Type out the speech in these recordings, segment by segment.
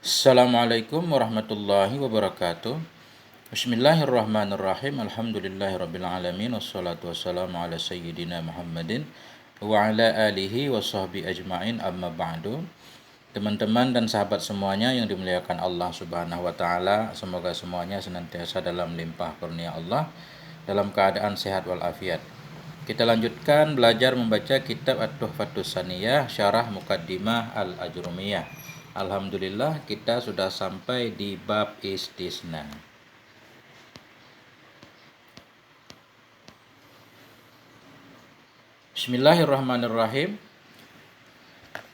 Assalamualaikum warahmatullahi wabarakatuh. Bismillahirrahmanirrahim. Alhamdulillahirrabbilalamin. Wassalatu wassalamu ala sayyidina Muhammadin wa ala alihi wa sahbihi ajma'in, amma ba'du. Teman-teman dan sahabat semuanya yang dimuliakan Allah Subhanahu wa taala, semoga semuanya senantiasa dalam limpah kurnia Allah, dalam keadaan sehat walafiat. Kita lanjutkan belajar membaca kitab At-Tuhfatus Saniyah Syarah Muqaddimah Al-Ajrumiyah. Alhamdulillah kita sudah sampai di bab istisna. Bismillahirrahmanirrahim.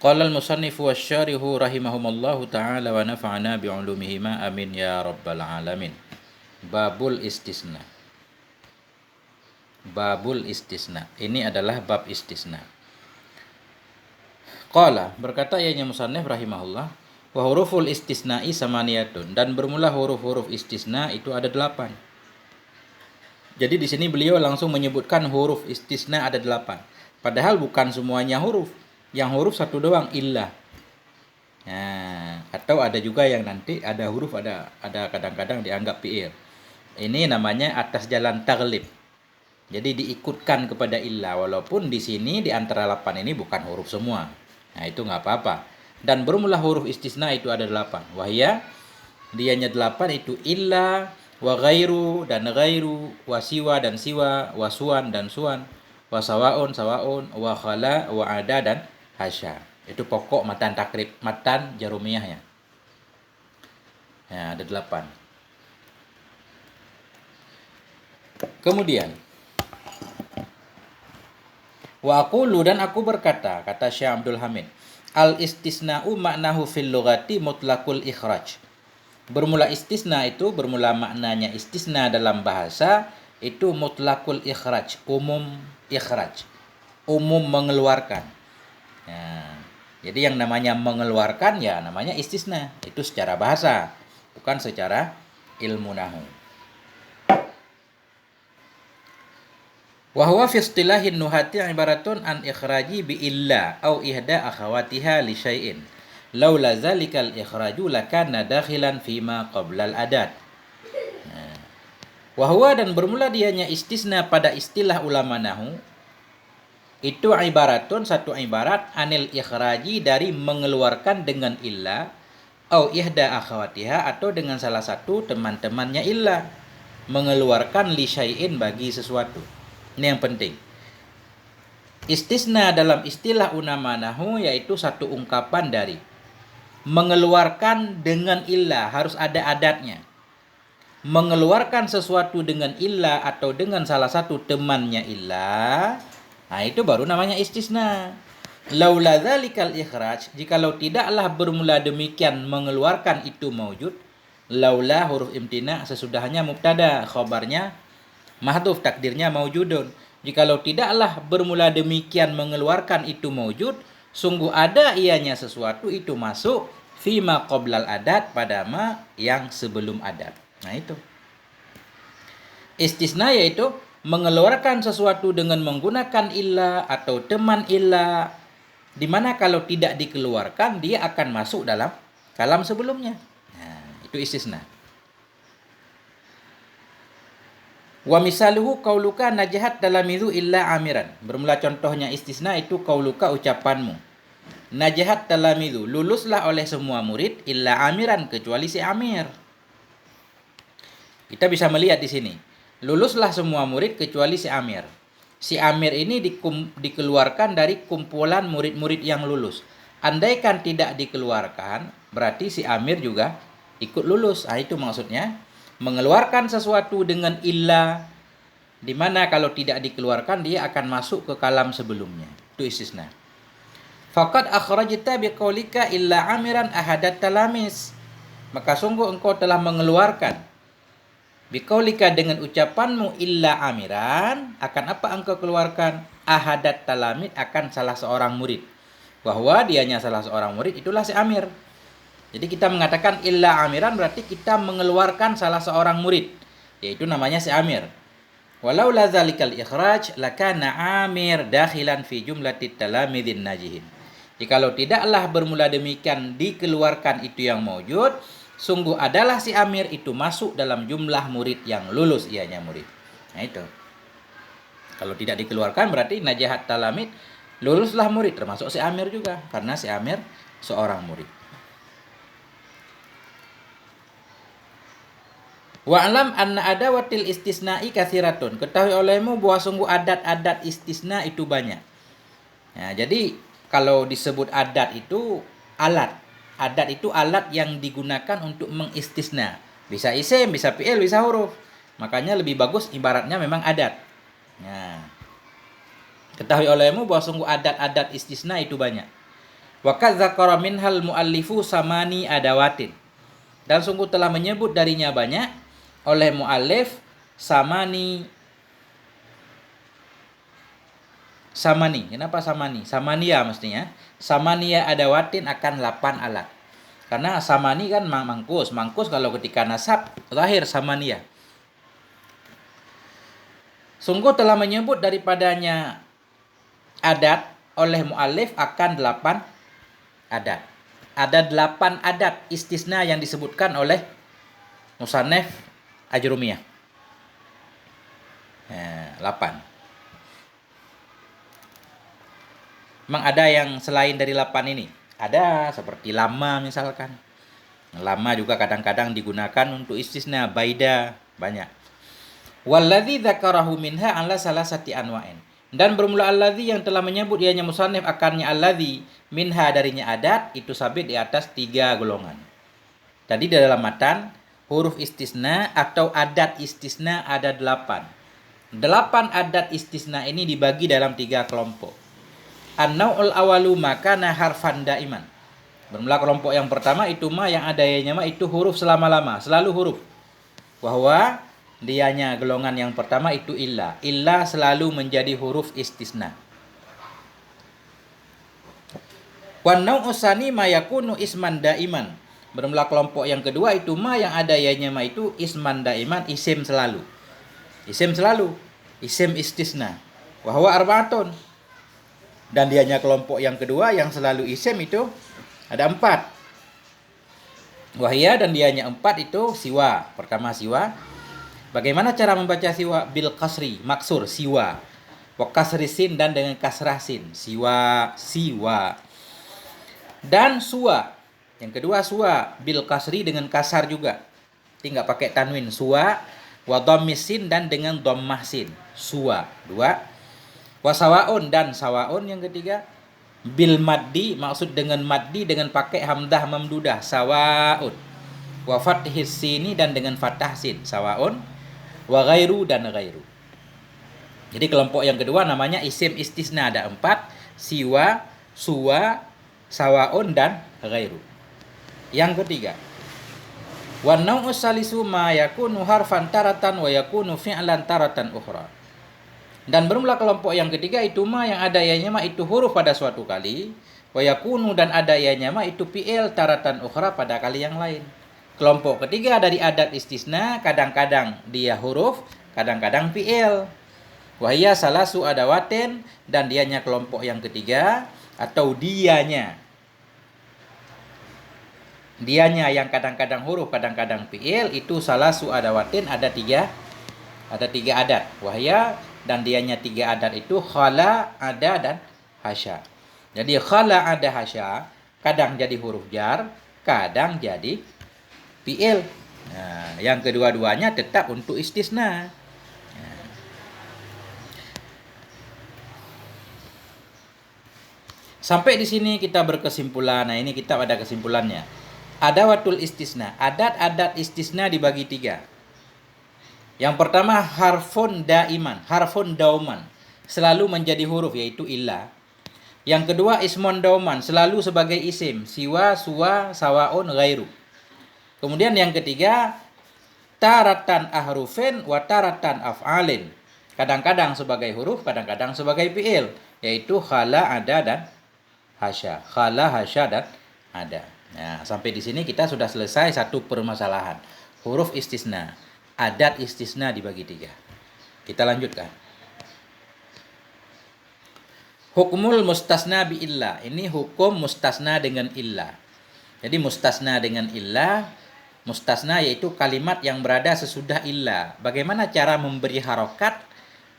Qala al-musannifu wasyarihu rahimahumallahu ta'ala wa nafa'ana bi'ulumihima amin ya rabbal alamin. Babul istisna. Babul istisna. Ini adalah bab istisna. Qala, berkata ianya musannif rahimahullah, wa huruful istisna'i samaniyatun, dan bermula huruf-huruf istisna itu ada 8. Jadi di sini beliau langsung menyebutkan huruf istisna ada 8. Padahal bukan semuanya huruf. Yang huruf satu doang, illa. Nah, atau ada juga yang nanti ada huruf, ada kadang-kadang dianggap fi'il. Ini namanya atas jalan taglib. Jadi diikutkan kepada illa, walaupun di sini di antara 8 ini bukan huruf semua. Nah, itu nggak apa-apa. Dan bermula huruf istisna itu ada 8. Wahya, dianya 8 itu illa, wa ghairu dan ghairu, wa siwa dan siwa, wa suan dan suan, wa sawaun sawaun, wa khala, wa ada dan hasya. Itu pokok matan takrib, matan jarumiyahnya. Ya, ada 8. Kemudian wa aqulu, dan aku berkata, kata Syekh Abdul Hamid, al istisna'u maknahu fil lughati mutlaqul ikhraj. Bermula istisna itu, bermula maknanya istisna dalam bahasa itu mutlaqul ikhraj, umum ikhraj, umum mengeluarkan. Nah, jadi yang namanya mengeluarkan ya namanya istisna, itu secara bahasa, bukan secara ilmu nahwu. Wa huwa fi istilahin nuhati ibaratun an ikhraji bi illa au ihda akhawatiha li syai'in. Laula zalikal ikhraju lakana dakhilan fima qabla al-adat. Wa huwa, dan bermula dianya istisna pada istilah ulama nahwu itu ibaratun, satu ibarat, anil ikhraji, dari mengeluarkan dengan illa, au ihda akhawatiha, atau dengan salah satu teman-temannya illa, mengeluarkan li syai'in, bagi sesuatu. Ini yang penting. Istisna dalam istilah ulama nahwu yaitu satu ungkapan dari mengeluarkan dengan illa, harus ada adatnya. Mengeluarkan sesuatu dengan illa atau dengan salah satu temannya illa, nah itu baru namanya istisna. Laula dzalikal ikhraj, jikalau tidaklah bermula demikian mengeluarkan itu maujud. Laula huruf imtina sesudahnya mubtada, khabarnya mahdhuf, takdirnya maujudun. Jikalau tidaklah bermula demikian mengeluarkan itu maujud, sungguh ada ianya sesuatu itu masuk fima qoblal adat, pada ma yang sebelum adat. Nah itu istisna, yaitu mengeluarkan sesuatu dengan menggunakan illa atau teman illa, dimana kalau tidak dikeluarkan dia akan masuk dalam kalam sebelumnya. Nah, itu istisna. Wa misaluhu qauluka najahat talamizu illa amiran. Bermula contohnya istisna itu qauluka, ucapanmu. Najahat talamizu, luluslah oleh semua murid, illa amiran, kecuali si Amir. Kita bisa melihat di sini. Luluslah semua murid kecuali si Amir. Si Amir ini dikeluarkan dari kumpulan murid-murid yang lulus. Andaikan tidak dikeluarkan, berarti si Amir juga ikut lulus. Nah, itu maksudnya mengeluarkan sesuatu dengan illa, dimana kalau tidak dikeluarkan dia akan masuk ke kalam sebelumnya. Itu istisna. Faqad akhrajta biqaulika illa amiran ahadat talamis. Maka sungguh engkau telah mengeluarkan biqaulika, dengan ucapanmu, illa amiran, akan apa engkau keluarkan? Ahadat talamid, akan salah seorang murid. Bahwa dianya salah seorang murid itulah si Amir. Jadi kita mengatakan illa amiran berarti kita mengeluarkan salah seorang murid, yaitu namanya si Amir. Walau la zalikal ikhraj lakana Amir dakhilan fi jumlatit talamidin najihin. Jikalau tidaklah bermula demikian dikeluarkan itu yang maujud, sungguh adalah si amir itu masuk dalam jumlah murid yang lulus ianya murid. Nah itu. Kalau tidak dikeluarkan berarti najahat talamid, luluslah murid, termasuk si amir juga, karena si amir seorang murid. Wa'lam anna adawatil istisna'i katsiratun. Ketahui olehmu bahwa sungguh adat-adat istisna itu banyak. Nah, jadi kalau disebut adat itu alat. Adat itu alat yang digunakan untuk mengistisna. Bisa isim, bisa fi'il, bisa huruf. Makanya lebih bagus ibaratnya memang adat. Nah, ketahui olehmu bahwa sungguh adat-adat istisna itu banyak. Wa kadzakara minhal muallifu samani adawatin. Dan sungguh telah menyebut darinya banyak oleh muallif samani. Kenapa samani? Samania mestinya. Samania adawatin akan 8 alat. Karena samani kan mangkus. Mangkus kalau ketika nasab lahir samania. Sungguh telah menyebut daripadanya adat oleh muallif akan 8 adat. Ada 8 adat istisna yang disebutkan oleh musannaf Ajrumiyah. 8. Memang ada yang selain dari 8 ini. Ada seperti lama misalkan. Lama juga kadang-kadang digunakan untuk istisna, baida, banyak. Walladzi dzakarahu minha ala salasati anwa'in. Dan bermula alladzi yang telah menyebut ianya musannif akannya alladzi minha darinya adat itu sabit di atas 3 golongan. Tadi di dalam matan huruf istisna atau adat istisna ada 8. 8 adat istisna ini dibagi dalam 3 kelompok. An-nau'ul awalu makana harfan daiman. Bermula kelompok yang pertama itu ma yang adanya ma itu huruf selama-lama, selalu huruf. Bahwa dianya golongan yang pertama itu illa. Illa selalu menjadi huruf istisna. Wan nau'us tsani ma yakunu isman daiman. Bermula kelompok yang kedua itu ma yang adanya ma itu isman daiman, isim selalu. Isim selalu, isim istisna. Wa huwa arba'atun. Dan dianya kelompok yang kedua yang selalu isim itu ada 4. Wahia dan dianya 4 itu siwa. Pertama siwa. Bagaimana cara membaca siwa? Bil kasri, maksur, siwa. Wa kasri sin dan dengan kasrah sin. Siwa, siwa. Dan suwa. Yang kedua suwa. Bil kasri dengan kasar juga. Tinggal pakai tanwin. Suwa. Wa dhammis sin dan dengan dhammah sin. Suwa. 2. Wasawaun dan sawaun yang ketiga. Bil maddi, maksud dengan maddi dengan pakai hamzah mamdudah, sawaun. Wa fathis sini dan dengan fathah sin, sawaun. Wa ghairu dan ghairu. Jadi kelompok yang kedua namanya isim istisna, ada 4, siwa, suwa, sawaun dan ghairu. Yang ketiga, wa nau'us salisu ma yakunu harfan taratan wa yakunu fi'lan taratan ukhra. Dan bermula kelompok yang ketiga itu ma yang ada ianya ma itu huruf pada suatu kali, wa yakunu dan ada ianya ma itu fi'il taratan ukhra pada kali yang lain. Kelompok ketiga dari adat istisna, kadang-kadang dia huruf, kadang-kadang fi'il. Wa hiya salasu adawatin, dan dianya kelompok yang ketiga atau dianya yang kadang-kadang huruf, kadang-kadang fi'il itu salasu adawatin, ada 3 adat. Wahya dan dianya 3 adat itu khala, ada dan hasya. Jadi khala, ada, hasya kadang jadi huruf jar, kadang jadi fi'il. Nah, yang kedua-duanya tetap untuk istisna. Sampai di sini kita berkesimpulan. Nah, ini kita ada kesimpulannya. Adawatul istisna. Adat-adat istisna dibagi 3. Yang pertama harfun daiman, harfun dauman, selalu menjadi huruf yaitu illa. Yang kedua ismun dauman, selalu sebagai isim, siwa, suwa, sawaun, ghairu. Kemudian yang ketiga taratan ahrufin wa taratan af'alin. Kadang-kadang sebagai huruf, kadang-kadang sebagai fi'il, yaitu khala, ada dan hasya. Khala, hasya dan ada. Nah, sampai di sini kita sudah selesai satu permasalahan. Huruf istisna. Adat istisna dibagi 3. Kita lanjutkan. Hukmul mustasna bi illa. Ini hukum mustasna dengan illa. Jadi mustasna dengan illa, mustasna yaitu kalimat yang berada sesudah illa. Bagaimana cara memberi harokat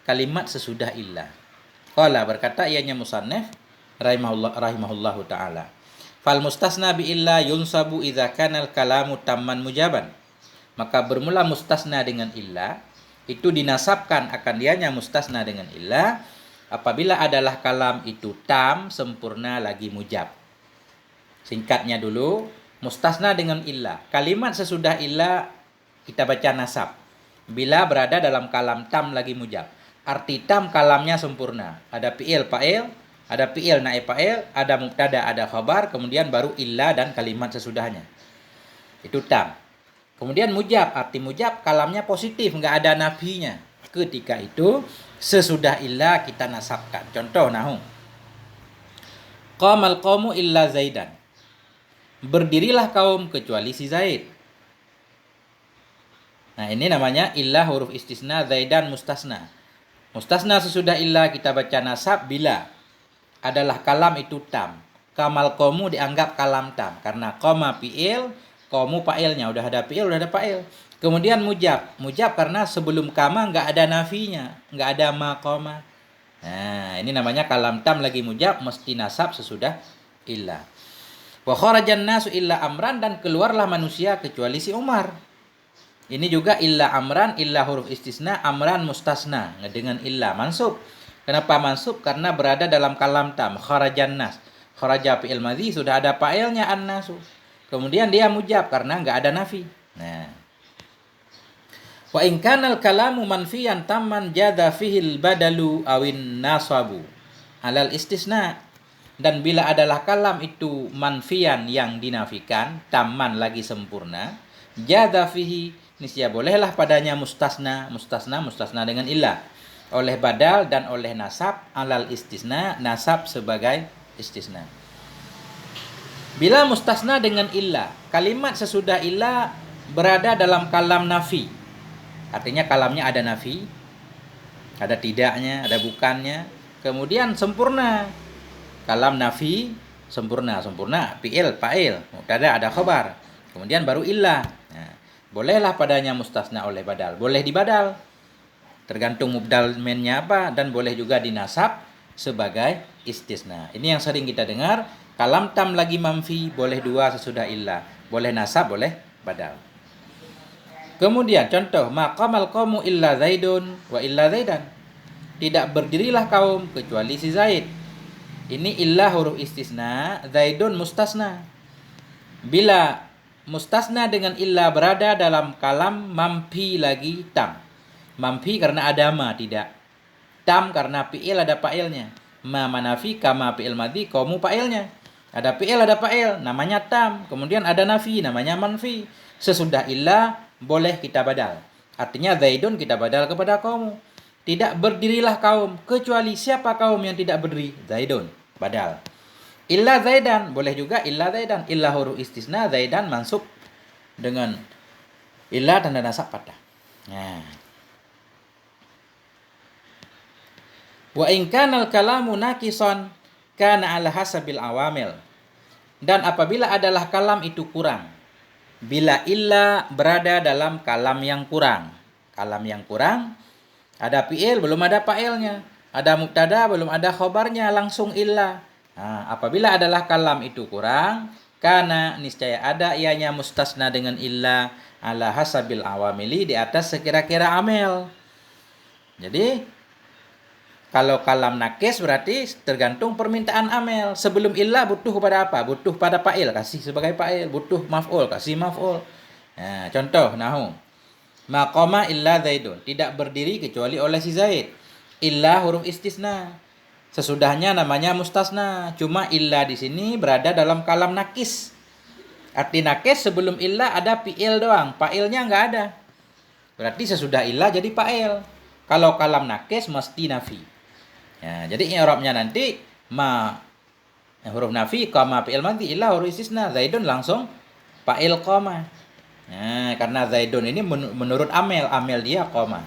kalimat sesudah illa? Qala, berkata ianya musannif rahimahullahu taala. Fal mustasna bi illa yunsabu idza kana al kalamu tamman mujaban. Maka bermula mustasna dengan illa itu dinasabkan akan dianya mustasna dengan illa apabila adalah kalam itu tam, sempurna lagi mujab. Singkatnya dulu, mustasna dengan illa. Kalimat sesudah illa kita baca nasab. Bila berada dalam kalam tam lagi mujab. Arti tam kalamnya sempurna. Ada fi'il, fa'il, ada fi'il, naib fa'il, ada mubtada, ada khabar, kemudian baru illa dan kalimat sesudahnya. Itu tam. Kemudian mujab, arti mujab kalamnya positif, enggak ada nafinya. Ketika itu sesudah illa kita nasabkan. Contoh nahu. Qamal qaumu illa Zaidan. Berdirilah kaum kecuali si Zaid. Nah, ini namanya illa huruf istisna, Zaidan mustasna. Mustasna sesudah illa kita baca nasab bila adalah kalam itu tam. Kamal qaumu dianggap kalam tam karena qama fi'il, qaumu fa'ilnya, udah ada fi'il, udah ada fa'il. Kemudian mujab. Mujab karena sebelum kama enggak ada nafinya, enggak ada maqama. Nah, ini namanya kalam tam lagi mujab mesti nasab sesudah illa. Wa kharajan nasu illa amran, dan keluarlah manusia kecuali si Umar. Ini juga illa amran, illa huruf istisna, amran mustasna dengan illa mansub. Kenapa mansub? Karena berada dalam kalam tam. Kharajan nas. Kharaja fi'il madhi sudah ada fa'ilnya an-nasu. Kemudian dia mujab karena enggak ada nafi. Nah. Wa in kanal kalamu manfiyan tamman jada fihil badalu awin nasabu alal istisna. Dan bila adalah kalam itu manfian yang dinafikan, tamman lagi sempurna, jada fihi, niscaya bolehlah padanya mustasna dengan illa, oleh badal dan oleh nasab, alal istisna, nasab sebagai istisna. Bila mustasna dengan illa, kalimat sesudah illa berada dalam kalam nafi. Artinya kalamnya ada nafi, ada tidaknya, ada bukannya, kemudian sempurna. Kalam nafi sempurna, fi'il, fa'il, mubtada, ada khabar. Kemudian baru illa. Nah, bolehlah padanya mustasna oleh badal. Boleh dibadal. Tergantung mubdal mennya apa, dan boleh juga dinasab sebagai istisna. Ini yang sering kita dengar, kalam tam lagi manfi boleh dua sesudah illa. Boleh nasab, boleh badal. Kemudian contoh, maqamal qaumu illa Zaidun wa illa Zaidan. Tidak berdirilah kaum kecuali si Zaid. Ini illa huruf istisna, Zaidun mustasna. Bila mustasna dengan illa berada dalam kalam mampi lagi tam. Mampi karena ada ma, tidak. Tam karena fi'il ada fa'ilnya. Ma manafi kama fi'il madhi, qaumu fa'ilnya. Ada fi'il ada fa'il, namanya tam. Kemudian ada nafi, namanya manfi. Sesudah illa boleh kita badal. Artinya Zaidun kita badal kepada kaum. Tidak berdirilah kaum kecuali siapa kaum yang tidak berdiri? Zaidun, badal. Illa Zaidan, boleh juga illa Zaidan. Illa huruf istisna, Zaidan mansub dengan illa tanda nasab fathah. Nah. Wa in kanal kalamu naqisan kana ala hasabil awamil. Dan apabila adalah kalam itu kurang, bila illa berada dalam kalam yang kurang. Kalam yang kurang, ada fi'il belum ada fa'ilnya, ada mubtada belum ada khabarnya, langsung illa. Nah, apabila adalah kalam itu kurang, karena niscaya ada ianya mustasna dengan illa ala hasabil awamili, di atas sekira-kira amel. Jadi kalau kalam nakis berarti tergantung permintaan amel. Sebelum illa butuh pada apa? Butuh pada fa'il, kasih sebagai fa'il. Butuh maf'ul, kasih maf'ul. Nah, contoh nahu. Maqama illa Zaidun, tidak berdiri kecuali oleh si Zaid. Illa huruf istisna. Sesudahnya namanya mustasna. Cuma illa di sini berada dalam kalam nakis. Arti nakis sebelum illa ada fi'il doang, fa'ilnya enggak ada. Berarti sesudah illa jadi fa'il. Kalau kalam nakis mesti nafi. Ya, jadi i'rabnya nanti huruf nafi, qama fi'il madhi, illa huruf istisna. Zaidun langsung fa'il qama. Nah, karena Zaidun ini menurut amel dia qama.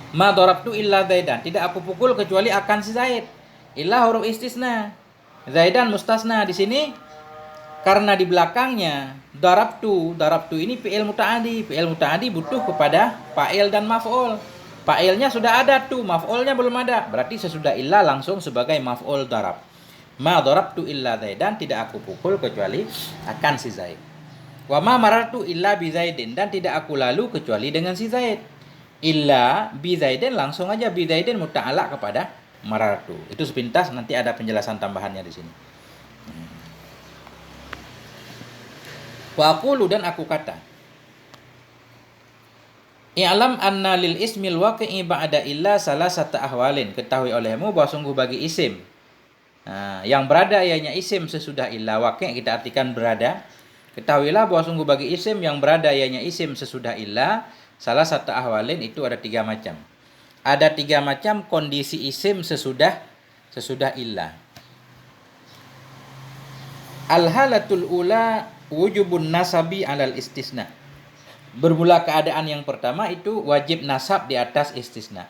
Ma darabtu illa Zaidan, tidak aku pukul kecuali akan si Zaid. Illa huruf istisna. Zaidan mustasna di sini karena di belakangnya darabtu ini fi'il muta'adi. Fi'il muta'adi butuh kepada fa'il dan maf'ul. Fa'ilnya sudah ada tuh, maf'ulnya belum ada. Berarti sesudah illa langsung sebagai maf'ul darab. Ma darabtu illa Zaidan, tidak aku pukul kecuali akan si Zaid. Wa ma marartu illa bi Zaidin, dan tidak aku lalu kecuali dengan si Zaid. Illa bi Zaidin, langsung aja bi Zaidin muta'alaq kepada marartu. Itu sepintas, nanti ada penjelasan tambahannya di sini. Wa aqulu, dan aku kata, i'lam anna lil ismil waqi'i ba'da illa salasata ahwalin. Ketahui olehmu bahwa sungguh bagi isim yang berada ianya isim sesudah illa, waqi' kita artikan berada. Ketahuilah bahwa sungguh bagi isim yang berada ianya isim sesudah illa, salah satu ahwalin, itu ada 3 macam. Ada 3 macam kondisi isim sesudah illa. Al-halatul ula wujubun nasabi alal istisna. Bermula keadaan yang pertama itu wajib nasab di atas istisna.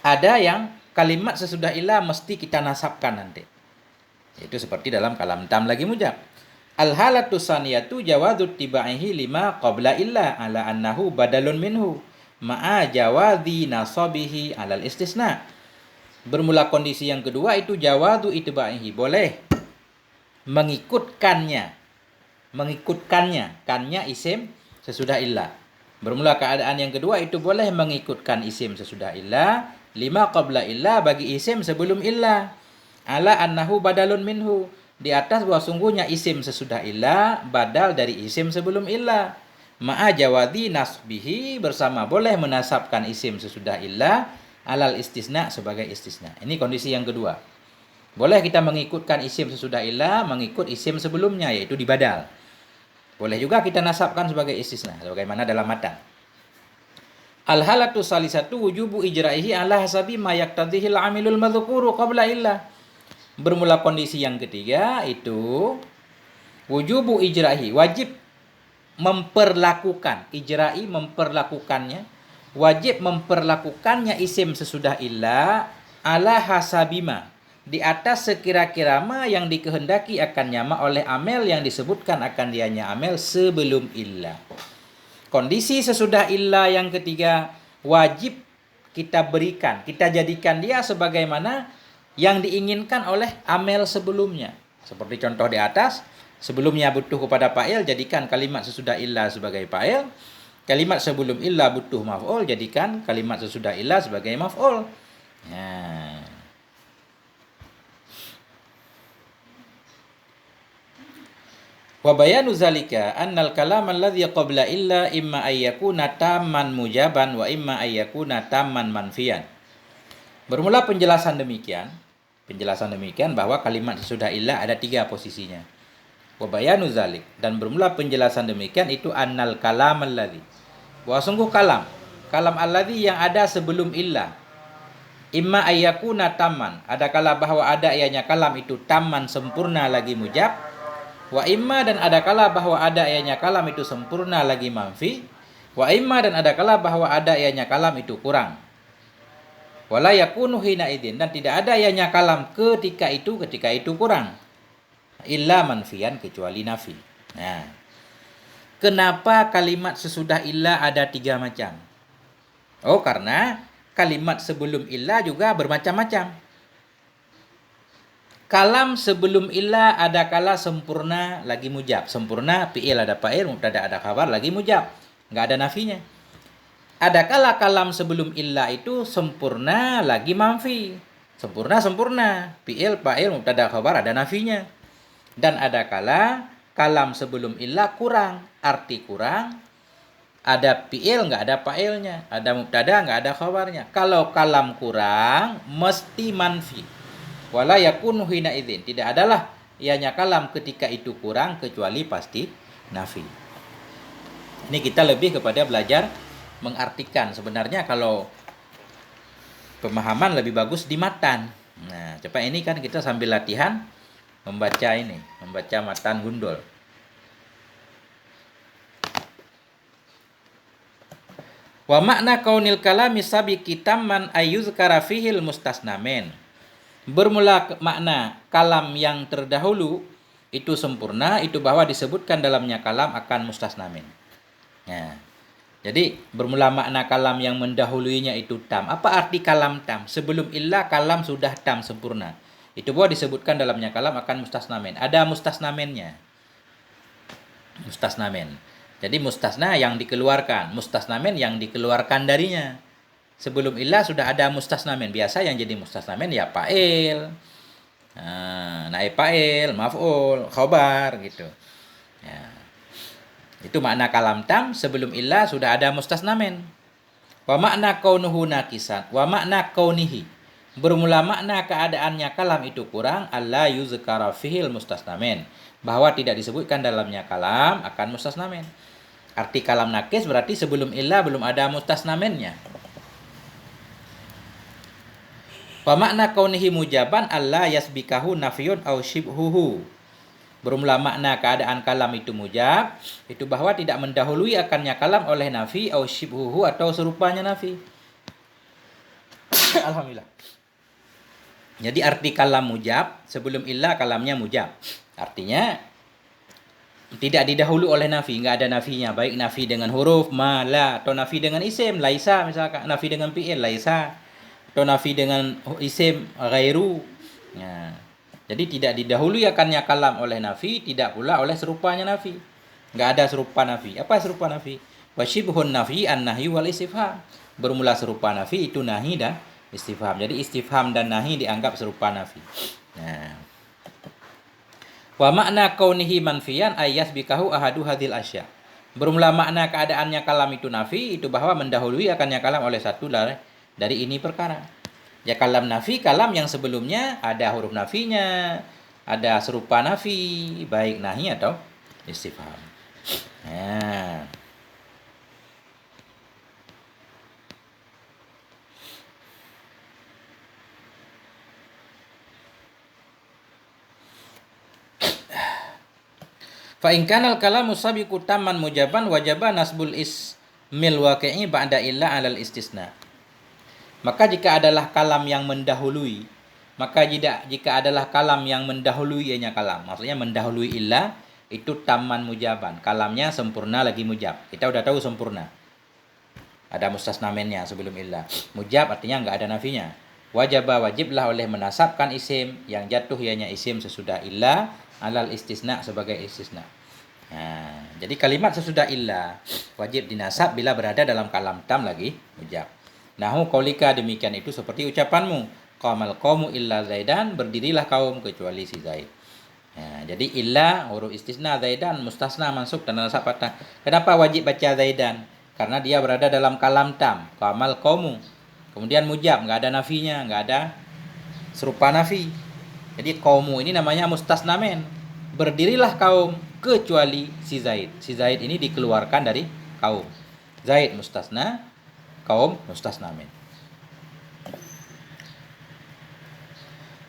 Ada yang kalimat sesudah illa mesti kita nasabkan nanti. Itu seperti dalam kalam tam lagi mujab. Al-halatu saniyatu jawadut tibaihi lima qabla illa ala annahu badalun minhu ma'a jawadhi nasabihi alal istisna. Bermula kondisi yang kedua itu jawadu itibaihi, boleh mengikutkannya, kannya isim sesudah illa. Bermula keadaan yang kedua itu boleh mengikutkan isim sesudah illa, lima qabla illa, bagi isim sebelum illa, ala annahu badalun minhu, di atas bahwa sungguhnya isim sesudah illa badal dari isim sebelum illa, ma'a jawadi nasbihi, bersama boleh menasabkan isim sesudah illa alal istisna, sebagai istisna. Ini kondisi yang kedua. Boleh kita mengikutkan isim sesudah illa mengikut isim sebelumnya, yaitu di badal. Boleh juga kita nasabkan sebagai istisna, sebagaimana dalam matan. Al-halatu salisatu wujubu ijra'ihi ala hasabi ma yaqtadhihi al-amilul madhkuru qabla illa. Bermula kondisi yang ketiga itu wujubu ijra'ihi, wajib memperlakukan, ijra'i memperlakukannya, wajib memperlakukannya isim sesudah illa ala hasabima, di atas sekira-kira ma yang dikehendaki akannya ma oleh amel yang disebutkan akan dianya amel sebelum illa. Kondisi sesudah illa yang ketiga wajib kita berikan, kita jadikan dia sebagaimana yang diinginkan oleh amel sebelumnya. Seperti contoh di atas, sebelumnya butuh kepada fa'il, jadikan kalimat sesudah illa sebagai fa'il. Kalimat sebelum illa butuh maf'ul, jadikan kalimat sesudah illa sebagai maf'ul. Wa bayanu zalika annal kalam alladhi qabla illa imma ayyakuna tamman mujaban wa imma ayyakuna tamman manfiyan. Bermula penjelasan demikian bahwa kalimat sesudah illa ada 3 posisinya. Wa bayanu zalik, dan bermula penjelasan demikian itu annal kalam alladhi, bahwa sungguh kalam alladhi yang ada sebelum illa, imma ayyakuna tamman, adakala bahwa ada ianya kalam itu tamman sempurna lagi mujab, wa imma, dan adakala bahwa ada ianya kalam itu sempurna lagi manfi, wa imma, dan adakala bahwa ada ianya kalam itu kurang. Wala yakunu hina idin, dan tidak ada ianya kalam ketika itu kurang, illa manfian, kecuali nafi. Nah, kenapa kalimat sesudah illa ada 3 macam? Oh, karena kalimat sebelum illa juga bermacam-macam. Kalam sebelum illa ada kala sempurna lagi mujab. Sempurna fi'il ada fa'il, mubtada ada khabar lagi mujab, enggak ada nafinya. Ada kala kalam sebelum illa itu sempurna lagi manfi. Sempurna fi'il fa'il mubtada khabar ada nafinya. Dan ada kala kalam sebelum illa kurang, arti kurang, ada fi'il enggak ada fa'ilnya, ada mubtada enggak ada khabarnya. Kalau kalam kurang mesti manfi. Wala yakunu hina idzin, tidak adalah ianya kalam ketika itu kurang kecuali pasti nafi. Ini kita lebih kepada belajar mengartikan. Sebenarnya kalau pemahaman lebih bagus di matan. Nah, coba ini kan kita sambil latihan membaca matan gundul. Wa makna kaunil kalami sabiqi tamman ayyuzkara fihil mustasnamen. Bermula makna kalam yang terdahulu itu sempurna, itu bahwa disebutkan dalamnya kalam akan mustasnamen. Nah, jadi bermula makna kalam yang mendahuluinya itu tam. Apa arti kalam tam? Sebelum illa kalam sudah tam sempurna. Itu bahwa disebutkan dalamnya kalam akan mustasnamen. Ada mustasnamennya. Mustasnamen. Jadi mustasna yang dikeluarkan, mustasnamen yang dikeluarkan darinya. Sebelum illa sudah ada mustasnamen. Biasa yang jadi mustasnamen ya fa'il, naib fa'il, maf'ul, khobar gitu. Ya. Itu makna kalam tam, sebelum illa sudah ada mustasnamen. Wa makna kaunuhu naqisan, wa makna kaunihi. Bermula makna keadaannya kalam itu kurang, alla yuzkara fihil mustasnamen. Bahwa tidak disebutkan dalamnya kalam akan mustasnamen. Arti kalam nakis berarti sebelum illa belum ada mustasnamennya. Wa makna kaunihi mujaban alla yasbikahu nafiyun aw shibhuhu. Bermula makna keadaan kalam itu mujab, itu bahwa tidak mendahului akannya kalam oleh nafi aw shibhuhu atau serupanya nafi. Alhamdulillah. Jadi arti kalam mujab, sebelum illa kalamnya mujab. Artinya tidak didahului oleh nafi, enggak ada nafinya, baik nafi dengan huruf ma, la, atau nafi dengan isim laisa, misalkan nafi dengan fi'il laisa, atau nafi dengan isim ghairu. Nah, jadi tidak didahului akannya kalam oleh nafi, tidak pula oleh serupanya nafi. Enggak ada serupa nafi. Apa serupa nafi? Wasyibhun nafi an-nahyi wal istifham. Bermula serupa nafi itu nahi dan istifham. Jadi istifham dan nahi dianggap serupa nafi. Nah, wa makna kaunihi manfiyan ayas bikahu ahadu hadil asya. Bermula makna keadaannya kalam itu nafi, itu bahwa mendahului akannya kalam oleh satu dari ini perkara. Ya kalam nafi, kalam yang sebelumnya ada huruf nafinya, ada serupa nafi, baik nahi atau istifham. Nah, fa in kana al-kalamu sabiqu tamman mujaban wajaba nasbul ismil waqi'i ba'da illa 'alal istisna. Maka jika adalah kalam yang mendahului, maka jika adalah kalam yang mendahului ianya kalam, maksudnya mendahului illa, itu tamman mujaban, kalamnya sempurna lagi mujab. Kita udah tahu sempurna. Ada mustasnamennya sebelum illa. Mujab artinya enggak ada nafinya. Wajiblah oleh menasabkan isim yang jatuh ianya isim sesudah illa alal istisna sebagai istisna. Nah, jadi kalimat sesudah illa wajib dinasab bila berada dalam kalam tam lagi mujab. Nahu qaulika, demikian itu seperti ucapanmu, qamal qaumu illa zaidan, berdirilah kaum kecuali si Zaid. Nah, jadi illa huruf istisna, zaidan mustasna mansub dan nasab patah. Kenapa wajib baca zaidan? Karena dia berada dalam kalam tam, qamal qaumu. Kemudian mujab, enggak ada nafinya, enggak ada serupa nafi. Jadi kaumu ini namanya mustasnamen. Berdirilah kaum kecuali si Zaid. Si Zaid ini dikeluarkan dari kaum. Zaid mustasna, kaum mustasnamen.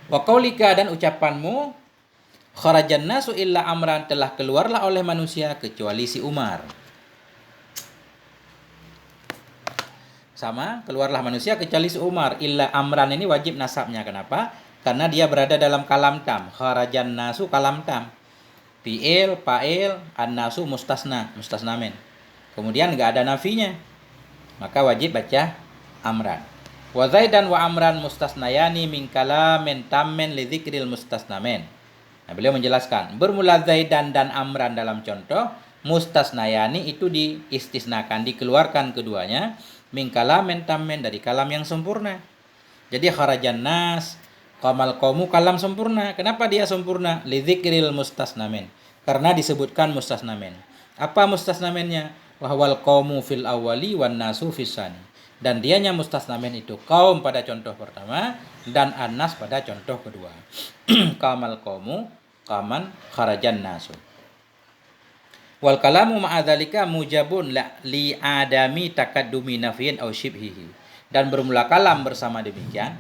Wa qaulika, dan ucapanmu, kharajan nasu illa amran, telah keluarlah oleh manusia kecuali si Umar. Sama, keluarlah manusia kecuali si Umar. Illa amran ini wajib nasabnya. Kenapa? Karena dia berada dalam kalam tam. Kharajan nasu kalam tam. Fi'il, fa'il, an-nasu mustasnamen. Kemudian enggak ada nafinya. Maka wajib baca amran. Wa zaidan wa amran mustasnayani min kalamin tammen li dzikril mustasnamen. Nah, beliau menjelaskan, bermula zaidan dan amran dalam contoh, mustasnayani itu diistisnakan, dikeluarkan keduanya, min kalamin tammen, dari kalam yang sempurna. Jadi kharajan nas, qamal qaumu, kalam sempurna. Kenapa dia sempurna? Li dzikril mustasnamen. Karena disebutkan mustasnamen. Apa mustasnamennya? Wahwal qaumu fil awwali wan nasu fisani. Dan dianya mustasnamen itu kaum pada contoh pertama dan anas pada contoh kedua. Qamal qaumu, qaman kharajan nasu. Wal kalamu ma'adzalika mujabun li adami takaddumi nafiyin aw shibhihi. Dan bermula kalam bersama demikian.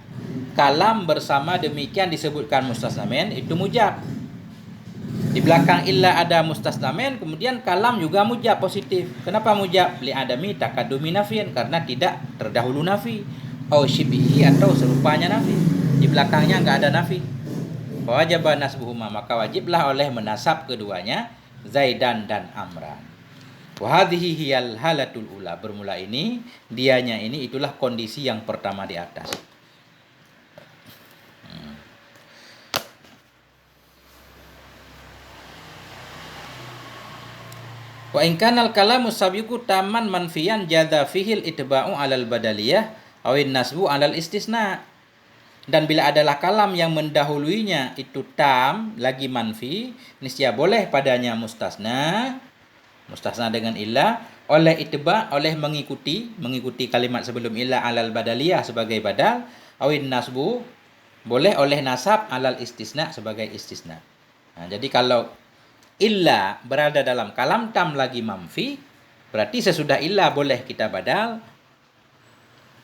Kalam bersama demikian disebutkan mustasnamen itu mujab. Di belakang illa ada mustasna min, kemudian kalam juga mujab positif. Kenapa mujab? Li adami takadumi nafiin, karena tidak terdahulu nafi. Au syibihi, atau serupanya nafi. Di belakangnya enggak ada nafi. Wajib nasbuhuma, maka wajiblah oleh menasab keduanya Zaidan dan Amran. Wa hadhihi hiyal halatul ula, bermula ini, dianya ini itulah kondisi yang pertama di atas. Wa in kana al-kalamu sabiqu taman manfiyan jadza fihil itba'u 'alal badaliyah awin nasbu 'alal istisna. Dan bila adalah kalam yang mendahuluinya itu tam lagi manfi, niscaya boleh padanya mustasna dengan illa oleh itba, oleh mengikuti kalimat sebelum illa 'alal badaliyah sebagai badal, awin nasbu boleh oleh nasab 'alal istisna sebagai istisna. Nah, jadi kalau illa berada dalam kalam tam lagi manfi, berarti sesudah illa boleh kita badal,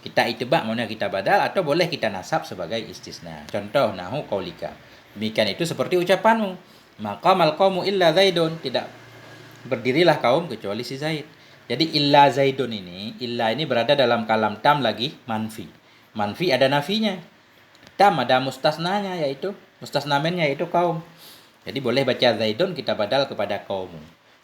kita itba, maksudnya kita badal, atau boleh kita nasab sebagai istisna. Contoh nahu qaulika. Demikian itu seperti ucapanmu, maqamal qaumu illa zaidun, tidak berdirilah kaum kecuali si Zaid. Jadi illa zaidun ini, illa ini berada dalam kalam tam lagi manfi. Manfi ada nafinya. Tam ada mustasnanya, yaitu mustasnamennya, yaitu kaum. Jadi boleh baca zaidun kita badal kepada kaum.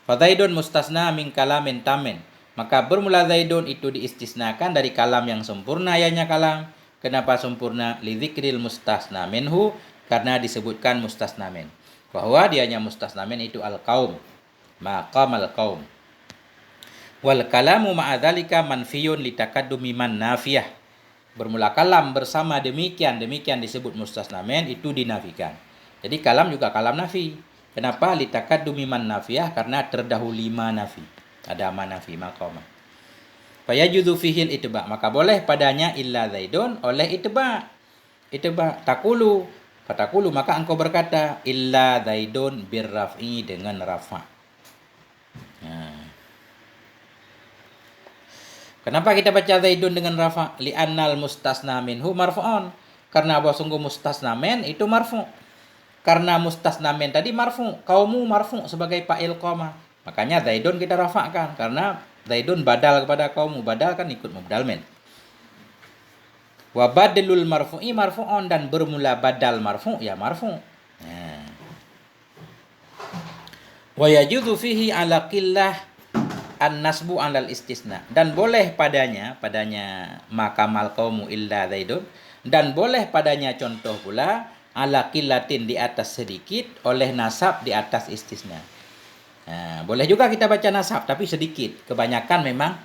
Fa zaidun mustasna min kalamin tamin. Maka bermula zaidun itu diistisnakan dari kalam yang sempurna, yanya kalam. Kenapa sempurna? Li dzikril mustasna minhu, karena disebutkan mustasna min. Bahwa dianya mustasna min itu al-qaum. Maqamal qaum. Wal kalamu ma'adzalika manfiyun li taqaddumi man nafiyah. Bermula kalam bersama demikian disebut mustasna min, itu dinafikan. Jadi kalam juga kalam nafi. Kenapa? Li taqaddumi man nafiyah, karena terdahuli ma nafi. Ada ma nafi maqama. Fa yajuzu fihil itba, maka boleh padanya illa zaidun oleh itba. Itba taqulu, fatakulu, maka engkau berkata illa zaidun birraf'i, dengan rafa'. Kenapa kita baca zaidun dengan rafa'? Li'annal mustasna minhu marfu'un, karena bahwa sungguh mustasna min itu marfu'. Karena mustasna min tadi marfu', kaumu marfu' sebagai fa'il qama. Makanya zaidun kita rafa'kan, karena zaidun badal kepada kaumu, badal kan ikut mubdal min. Wa badalul marfu'i marfu'un, dan bermula badal marfu' ya marfu'. Wa yajuzu fihi ala qillah an-nasbu 'alal istisna, dan boleh padanya makamal qaumu illa zaidun, dan boleh padanya contoh pula ala qillatin, di atas sedikit, oleh nasab di atas istisna. Nah, boleh juga kita baca nasab tapi sedikit, kebanyakan memang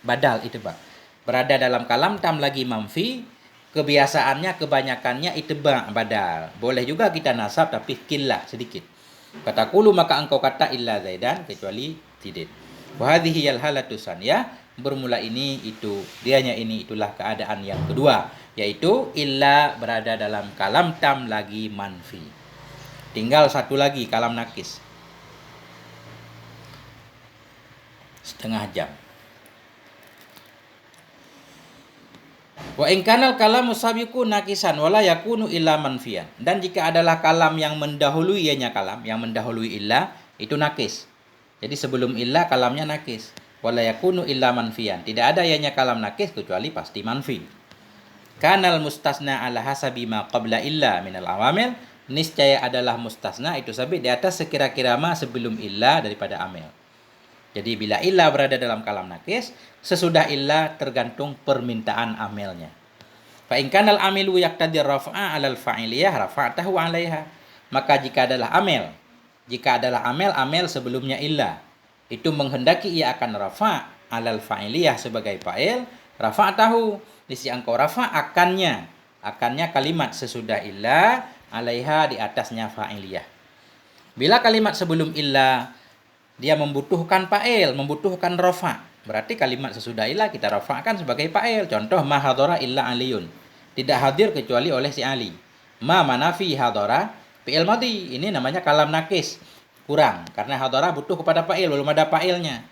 badal itba. Berada dalam kalam tam lagi manfi, kebiasaannya kebanyakannya itba badal. Boleh juga kita nasab tapi qillah sedikit. Fatakulu, maka engkau kata illa zaidan, kecuali tidak. Wa hadhihi al halatu saniyah, bermula ini itu, dianya ini itulah keadaan yang kedua, yaitu illa berada dalam kalam tam lagi manfi. Tinggal satu lagi kalam nakis. Setengah jam. Wa in kanal kalamu sabiqu nakisan wala yakunu illa manfiyan. Dan jika adalah kalam yang mendahului ianya kalam, yang mendahului illa, itu nakis. Jadi sebelum illa kalamnya nakis. Wala yakunu illa manfiyan. Tidak ada ianya kalam nakis kecuali pasti manfi. Kanal mustasna ala hasabi ma qabla illa minal awamil. Niscaya adalah mustasna itu sabit di atas sekira-kira ma sebelum illa daripada amil. Jadi bila illa berada dalam kalam nakis, sesudah illa tergantung permintaan amilnya. Fa in kanal amilu yaqtadi raf'a 'alal fa'iliyah rafa'tahu 'alaiha. Maka jika adalah amil sebelumnya illa, itu menghendaki ia akan rafa' 'alal fa'iliyah sebagai fa'il, rafa'tahu, disi engkau rafa' akannya kalimat sesudah illa 'alaiha, di atasnya fa'iliyah. Bila kalimat sebelum illa dia membutuhkan fa'il, membutuhkan rafa', berarti kalimat sesudah illa kita rafa'kan sebagai fa'il. Contoh ma hadara illa aliyun, tidak hadir kecuali oleh si Ali. Ma manafi hadara, fi'il madhi, ini namanya kalam nakis, kurang karena hadara butuh kepada fa'il, belum ada fa'ilnya.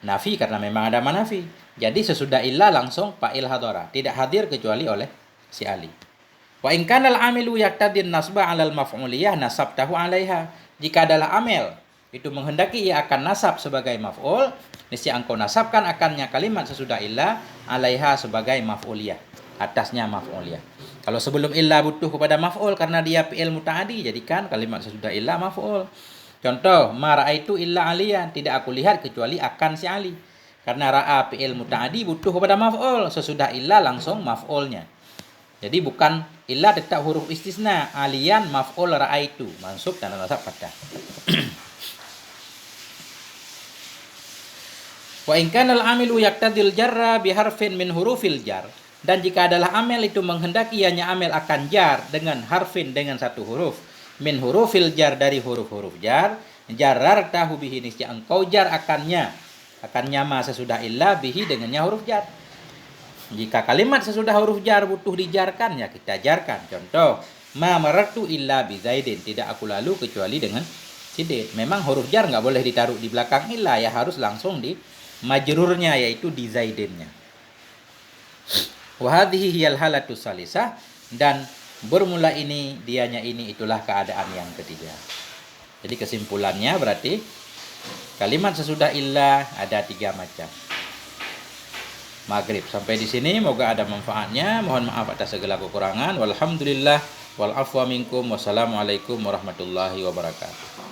Nafi karena memang ada manafi. Jadi sesudah illa langsung fa'il hadara, tidak hadir kecuali oleh si Ali. Wa in kanal amilu yaqtadin nasba 'alal maf'uliyah nasabtahu 'alaiha. Jika adalah amel, itu menghendaki ia akan nasab sebagai maf'ul, niscaya engkau nasabkan akannya kalimat sesudah illa alaiha sebagai maf'uliyah, atasnya maf'uliyah. Kalau sebelum illa butuh kepada maf'ul karena dia fi'il muta'addi, jadikan kalimat sesudah illa maf'ul. Contoh, ma ra'aitu illa aliyan, tidak aku lihat kecuali akan si Ali. Karena ra'a fi'il muta'addi butuh kepada maf'ul, sesudah illa langsung maf'ulnya. Jadi bukan illa tetap huruf istisna, aliyan maf'ul ra'aitu, mansub dan nasab fathah. Wa in kana al-amilu yaqtadil jarra bi harfin min hurufil jar, dan jika adalah amel itu menghendaki ianya amel akan jar dengan harfin dengan satu huruf, min hurufil jar dari huruf-huruf jar, jarar tahu bihi niscaya engkau jar akannya ma sesudah illa bihi dengannya huruf jar. Jika kalimat sesudah huruf jar butuh dijarkan, ya kita jarkan. Contoh, ma marartu illa bi Zaidin, tidak aku lalu kecuali dengan Zaid. Memang huruf jar nggak boleh ditaruh di belakang illa, ya harus langsung di majrurnya, yaitu di Zaidinnya. Wa hadhihi hiyal halatus salisah, dan bermula ini dianya ini itulah keadaan yang ketiga. Jadi kesimpulannya berarti kalimat sesudah illa ada 3 macam. Maghrib. Sampai di sini, moga ada manfaatnya. Mohon maaf atas segala kekurangan. Walhamdulillah wal afwa minkum. Wassalamualaikum warahmatullahi wabarakatuh.